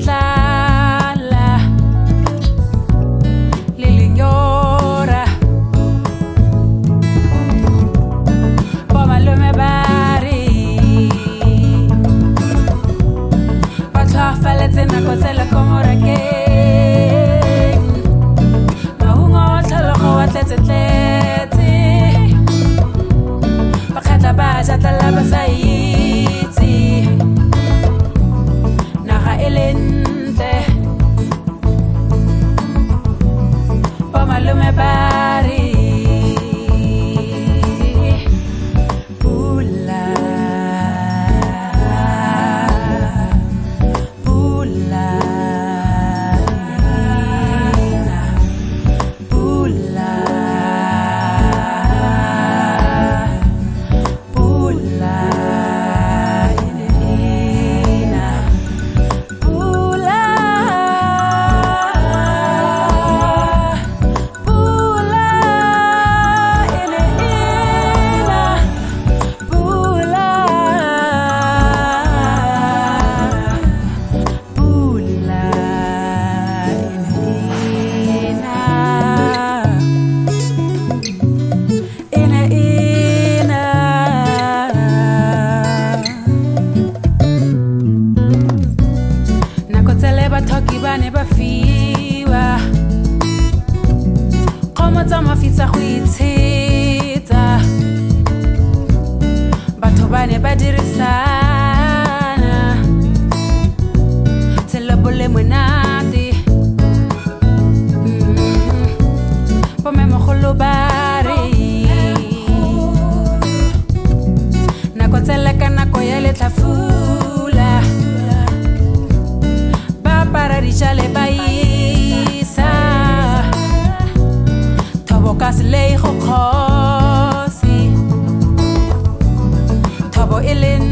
tlala le lenyora malome ba re ba tlhoafaletse nako tsela ko morakeng maungo wa tlhologo wa tletse ba kgetla ba ja tlala ba sa itse naga e le ntle ba malome ba re bathoki ba ne ba fiwa kgomo tsa mafitsa go itshetsa batho ba ne ba dirisana tselopole monate pomemogolo ba re nako tsela ka nako ya letlhafula para dijale baisa thobo ka selei go khosi thobo eleng